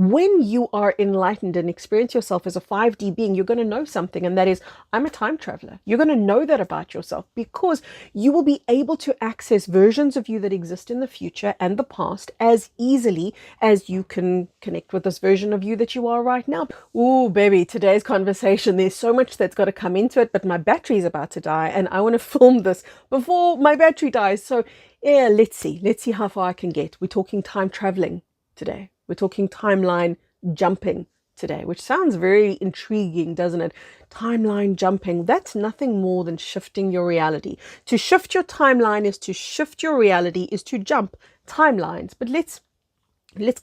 When you are enlightened and experience yourself as a 5D being, you're going to know something, and that is, I'm a time traveler. You're going to know that about yourself because you will be able to access versions of you that exist in the future and the past as easily as you can connect with this version of you that you are right now. Ooh, baby, today's conversation, there's so much that's got to come into it, but my battery is about to die, and I want to film this before my battery dies. So yeah, let's see how far I can get. We're talking time traveling today. We're talking timeline jumping today, which sounds very intriguing, doesn't it? Timeline jumping, that's nothing more than shifting your reality. To shift your timeline is to shift your reality, is to jump timelines. But let's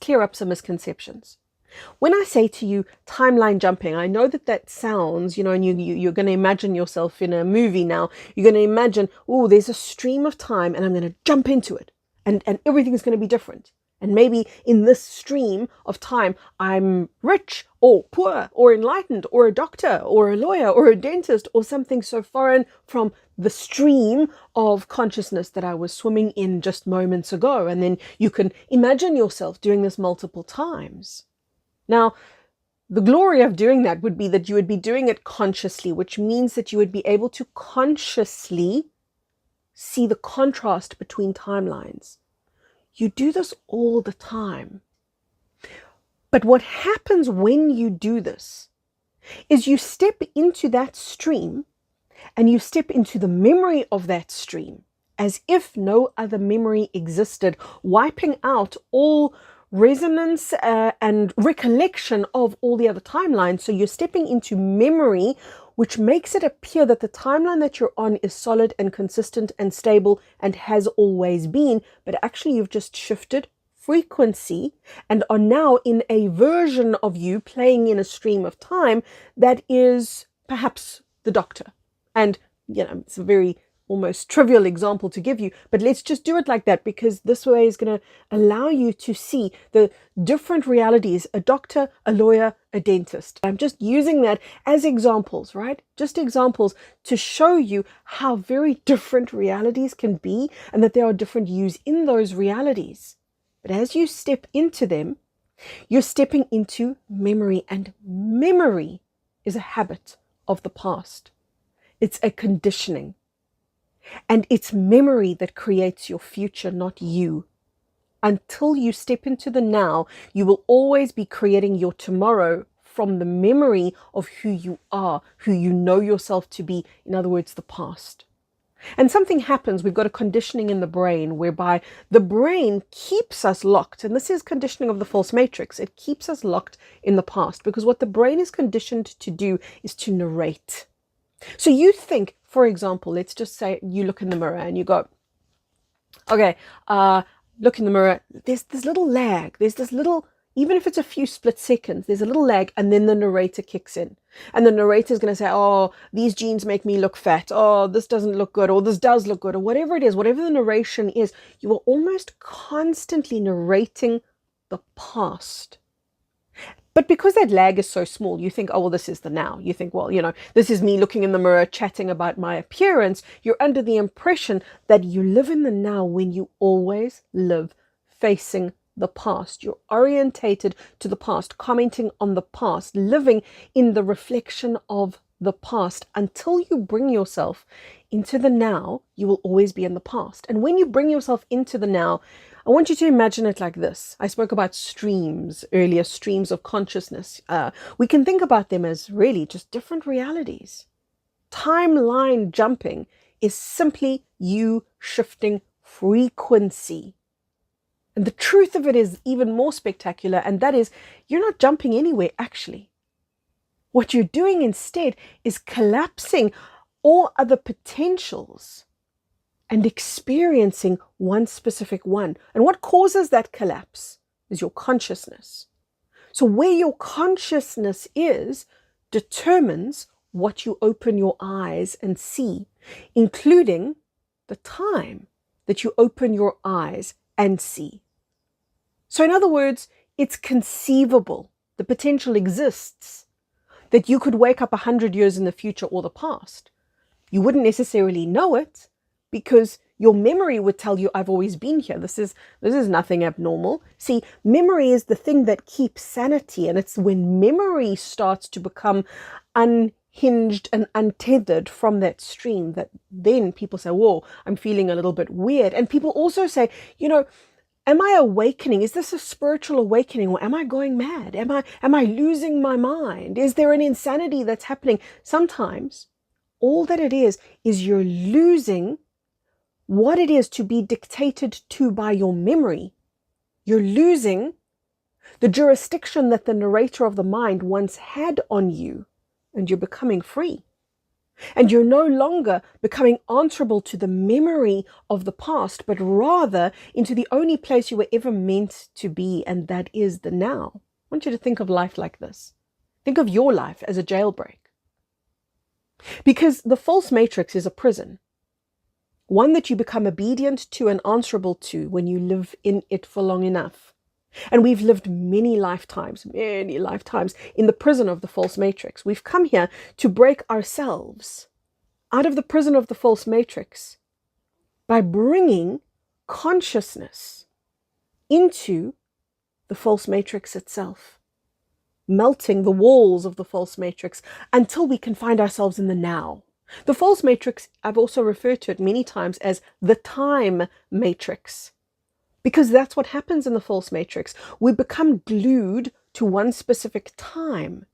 clear up some misconceptions. When I say to you timeline jumping, I know that sounds, and you're going to imagine yourself in a movie now. You're going to imagine, oh, there's a stream of time and I'm going to jump into it and everything's going to be different. And maybe in this stream of time, I'm rich or poor or enlightened or a doctor or a lawyer or a dentist or something so foreign from the stream of consciousness that I was swimming in just moments ago. And then you can imagine yourself doing this multiple times. Now, the glory of doing that would be that you would be doing it consciously, which means that you would be able to consciously see the contrast between timelines. You do this all the time. But what happens when you do this is you step into that stream and you step into the memory of that stream as if no other memory existed, wiping out all resonance and recollection of all the other timelines. So you're stepping into memory, which makes it appear that the timeline that you're on is solid and consistent and stable and has always been, but actually you've just shifted frequency and are now in a version of you playing in a stream of time that is perhaps the Doctor. And, it's a very almost trivial example to give you, but let's just do it like that because this way is going to allow you to see the different realities, a doctor, a lawyer, a dentist. I'm just using that as examples, right? Just examples to show you how very different realities can be and that there are different yous in those realities. But as you step into them, you're stepping into memory, and memory is a habit of the past. It's a conditioning. And it's memory that creates your future, not you. Until you step into the now, you will always be creating your tomorrow from the memory of who you are, who you know yourself to be, in other words, the past. And something happens, we've got a conditioning in the brain whereby the brain keeps us locked. And this is conditioning of the false matrix. It keeps us locked in the past because what the brain is conditioned to do is to narrate. So you think, for example, let's just say you look in the mirror and you go, okay, look in the mirror, there's this little lag, there's this little, even if it's a few split seconds, there's a little lag, and then the narrator kicks in. And the narrator is going to say, oh, these jeans make me look fat, oh, this doesn't look good, or this does look good, or whatever it is, whatever the narration is, you are almost constantly narrating the past. But because that lag is so small, you think, oh, well, this is the now. You think, well, this is me looking in the mirror, chatting about my appearance. You're under the impression that you live in the now when you always live facing the past. You're orientated to the past, commenting on the past, living in the reflection of the past. Until you bring yourself into the now, you will always be in the past. And when you bring yourself into the now, I want you to imagine it like this. I spoke about streams earlier, streams of consciousness. We can think about them as really just different realities. Timeline jumping is simply you shifting frequency. And the truth of it is even more spectacular, and that is you're not jumping anywhere, actually. What you're doing instead is collapsing all other potentials and experiencing one specific one. And what causes that collapse is your consciousness. So where your consciousness is determines what you open your eyes and see, including the time that you open your eyes and see. So in other words, it's conceivable, the potential exists, that you could wake up 100 years in the future or the past. You wouldn't necessarily know it, because Your memory would tell you, I've always been here. This is nothing abnormal. See, memory is the thing that keeps sanity. And it's when memory starts to become unhinged and untethered from that stream that then people say, whoa, I'm feeling a little bit weird. And people also say, am I awakening? Is this a spiritual awakening, or am I going mad? Am I losing my mind? Is there an insanity that's happening? Sometimes all that it is you're losing what it is to be dictated to by your memory. You're losing the jurisdiction that the narrator of the mind once had on you, and you're becoming free. And you're no longer becoming answerable to the memory of the past, but rather into the only place you were ever meant to be, and that is the now. I want you to think of life like this. Think of your life as a jailbreak. Because the false matrix is a prison, one that you become obedient to and answerable to when you live in it for long enough. And we've lived many lifetimes in the prison of the false matrix. We've come here to break ourselves out of the prison of the false matrix by bringing consciousness into the false matrix itself, melting the walls of the false matrix until we can find ourselves in the now. The false matrix, I've also referred to it many times as the time matrix, because that's what happens in the false matrix. We become glued to one specific time.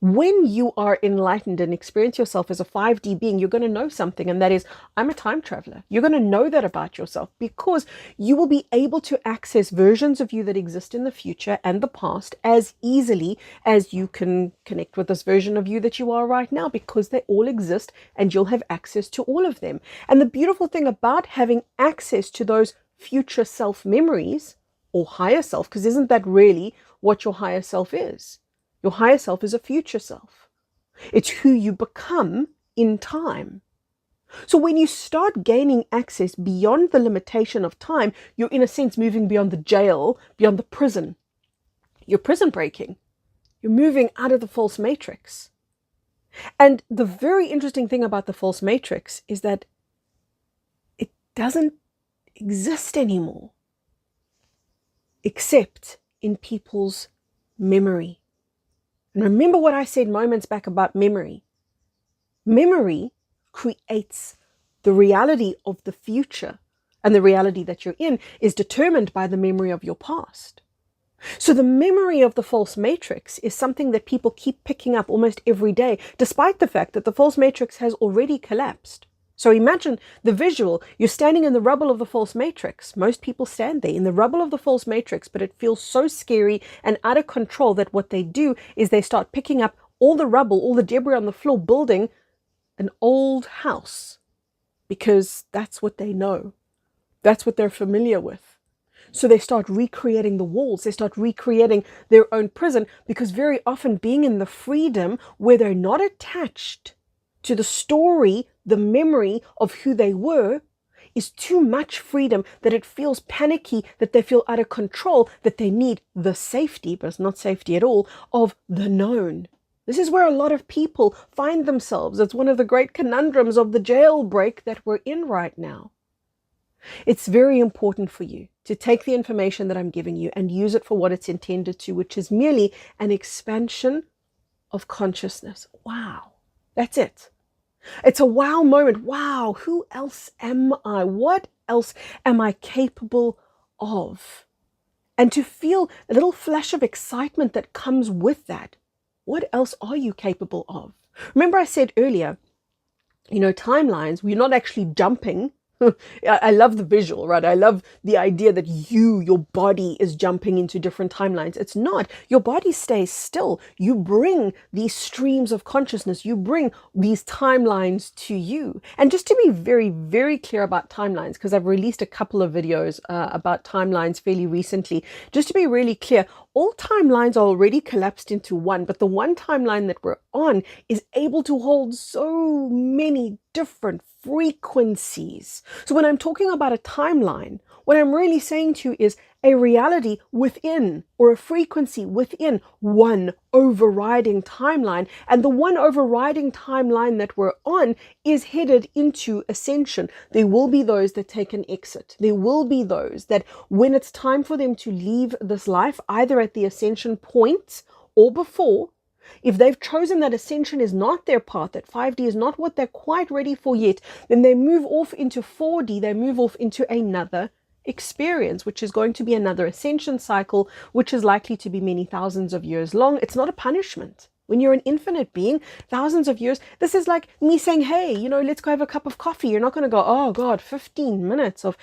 When you are enlightened and experience yourself as a 5D being, you're going to know something, and that is, I'm a time traveler. You're going to know that about yourself because you will be able to access versions of you that exist in the future and the past as easily as you can connect with this version of you that you are right now, because they all exist and you'll have access to all of them. And the beautiful thing about having access to those future self memories, or higher self, because isn't that really what your higher self is? Your higher self is a future self. It's who you become in time. So when you start gaining access beyond the limitation of time, you're in a sense moving beyond the jail, beyond the prison. You're prison breaking. You're moving out of the false matrix. And the very interesting thing about the false matrix is that it doesn't exist anymore, except in people's memory. And remember what I said moments back about memory. Memory creates the reality of the future, and the reality that you're in is determined by the memory of your past. So the memory of the false matrix is something that people keep picking up almost every day, despite the fact that the false matrix has already collapsed. So imagine the visual. You're standing in the rubble of the false matrix. Most people stand there in the rubble of the false matrix, but it feels so scary and out of control that what they do is they start picking up all the rubble, all the debris on the floor, building an old house, because that's what they know. That's what they're familiar with. So they start recreating the walls. They start recreating their own prison, because very often being in the freedom where they're not attached to the story, the memory of who they were, is too much freedom, that it feels panicky, that they feel out of control, that they need the safety, but it's not safety at all, of the known. This is where a lot of people find themselves. It's one of the great conundrums of the jailbreak that we're in right now. It's very important for you to take the information that I'm giving you and use it for what it's intended to, which is merely an expansion of consciousness. Wow, that's it. It's a wow moment. Wow, who else am I? What else am I capable of? And to feel a little flash of excitement that comes with that. What else are you capable of? Remember I said earlier, timelines, we're not actually jumping. I love the visual, right? I love the idea that your body is jumping into different timelines. It's not. Your body stays still. You bring these streams of consciousness. You bring these timelines to you. And just to be very, very clear about timelines, because I've released a couple of videos about timelines fairly recently, just to be really clear, all timelines are already collapsed into one, but the one timeline that we're on is able to hold so many different frequencies. So when I'm talking about a timeline, what I'm really saying to you is a reality within, or a frequency within, one overriding timeline. And the one overriding timeline that we're on is headed into ascension. There will be those that take an exit. There will be those that when it's time for them to leave this life, either at the ascension point or before, if they've chosen that ascension is not their path, that 5D is not what they're quite ready for yet, then they move off into 4D, they move off into another experience, which is going to be another ascension cycle, which is likely to be many thousands of years long. It's not a punishment. When you're an infinite being, thousands of years, this is like me saying, hey, let's go have a cup of coffee. You're not going to go, oh God, 15 minutes of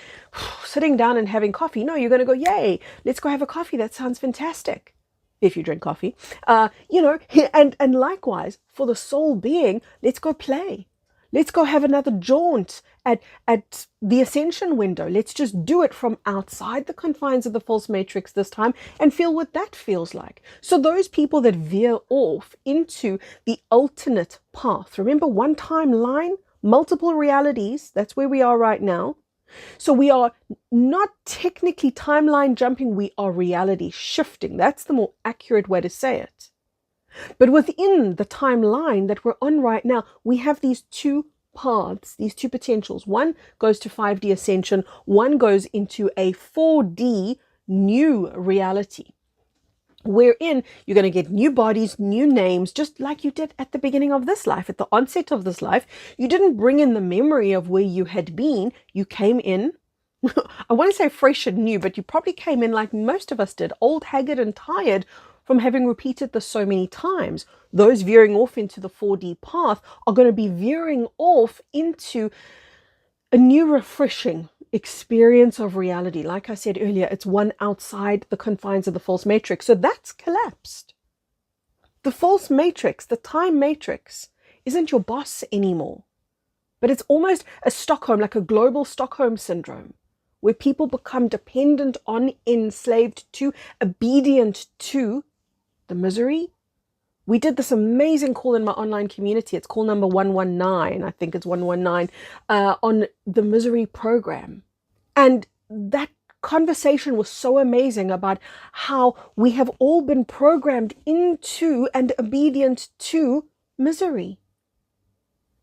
sitting down and having coffee. No, you're going to go, yay, let's go have a coffee. That sounds fantastic. If you drink coffee, and likewise for the soul being, let's go play. Let's go have another jaunt at the ascension window. Let's just do it from outside the confines of the false matrix this time and feel what that feels like. So those people that veer off into the alternate path, remember, one timeline, multiple realities, that's where we are right now. So we are not technically timeline jumping, we are reality shifting. That's the more accurate way to say it. But within the timeline that we're on right now, we have these two paths, these two potentials. One goes to 5D ascension, one goes into a 4D new reality, wherein you're going to get new bodies, new names, just like you did at the beginning of this life. At the onset of this life, you didn't bring in the memory of where you had been. You came in, I want to say fresh and new, but you probably came in like most of us did, old, haggard, and tired from having repeated this so many times. Those veering off into the 4D path are going to be veering off into a new, refreshing experience of reality. Like I said earlier, it's one outside the confines of the false matrix. So that's collapsed. The false matrix, the time matrix, isn't your boss anymore. But it's almost a Stockholm, like a global Stockholm syndrome, where people become dependent on, enslaved to, obedient to the misery. We did this amazing call in my online community. It's call number 119. I think it's 119 on the misery program. And that conversation was so amazing about how we have all been programmed into and obedient to misery,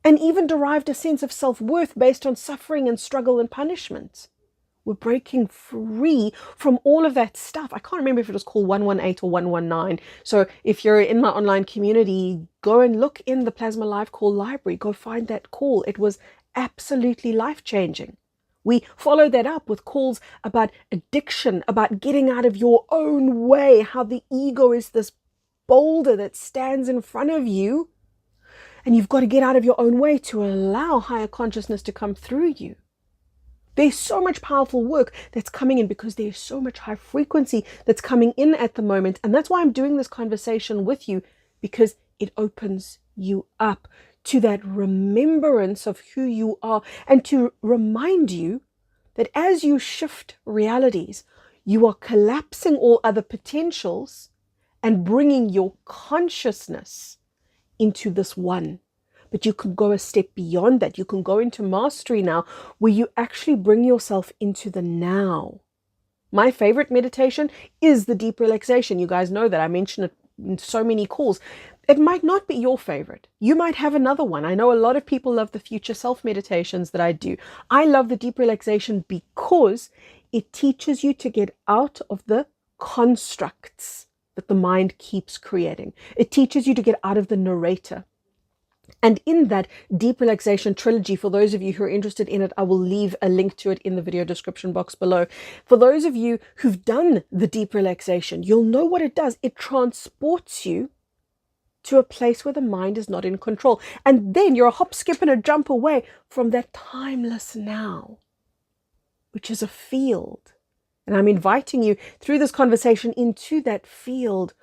and even derived a sense of self-worth based on suffering and struggle and punishment. We're breaking free from all of that stuff. I can't remember if it was called 118 or 119. So if you're in my online community, go and look in the Plasma Live Call library. Go find that call. It was absolutely life-changing. We followed that up with calls about addiction, about getting out of your own way, how the ego is this boulder that stands in front of you, and you've got to get out of your own way to allow higher consciousness to come through you. There's so much powerful work that's coming in because there's so much high frequency that's coming in at the moment. And that's why I'm doing this conversation with you, because it opens you up to that remembrance of who you are, and to remind you that as you shift realities, you are collapsing all other potentials and bringing your consciousness into this one. But you can go a step beyond that. You can go into mastery now, where you actually bring yourself into the now. My favorite meditation is the deep relaxation. You guys know that. I mention it in so many calls. It might not be your favorite. You might have another one. I know a lot of people love the future self meditations that I do. I love the deep relaxation because it teaches you to get out of the constructs that the mind keeps creating. It teaches you to get out of the narrator. And in that deep relaxation trilogy, for those of you who are interested in it, I will leave a link to it in the video description box below. For those of you who've done the deep relaxation, you'll know what it does. It transports you to a place where the mind is not in control. And then you're a hop, skip, and a jump away from that timeless now, which is a field. And I'm inviting you through this conversation into that field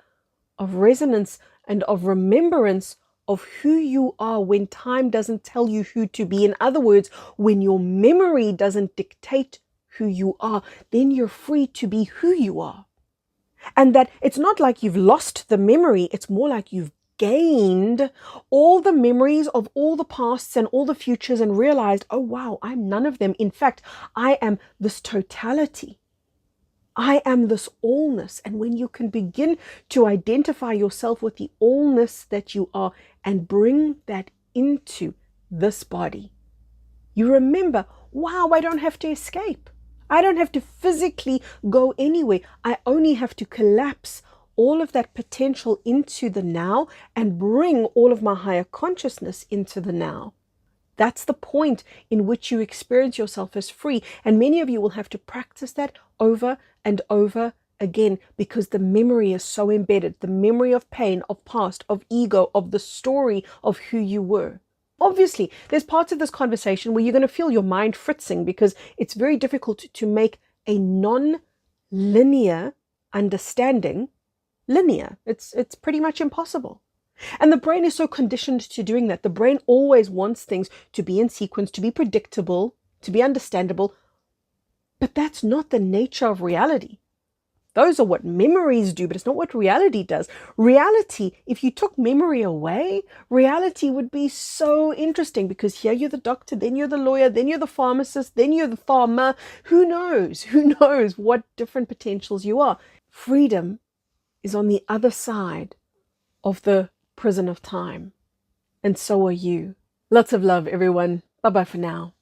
of resonance and of remembrance of who you are when time doesn't tell you who to be. In other words, when your memory doesn't dictate who you are, then you're free to be who you are. And that it's not like you've lost the memory, it's more like you've gained all the memories of all the pasts and all the futures and realized, oh wow, I'm none of them. In fact, I am this totality. I am this allness. And when you can begin to identify yourself with the allness that you are and bring that into this body, you remember, wow, I don't have to escape. I don't have to physically go anywhere. I only have to collapse all of that potential into the now and bring all of my higher consciousness into the now. That's the point in which you experience yourself as free. And many of you will have to practice that over and over again because the memory is so embedded. The memory of pain, of past, of ego, of the story of who you were. Obviously, there's parts of this conversation where you're going to feel your mind fritzing because it's very difficult to make a non-linear understanding linear. It's pretty much impossible. And the brain is so conditioned to doing that. The brain always wants things to be in sequence, to be predictable, to be understandable. But that's not the nature of reality. Those are what memories do, but it's not what reality does. Reality, if you took memory away, reality would be so interesting because here you're the doctor, then you're the lawyer, then you're the pharmacist, then you're the farmer. Who knows? Who knows what different potentials you are? Freedom is on the other side of the prison of time. And so are you. Lots of love, everyone. Bye-bye for now.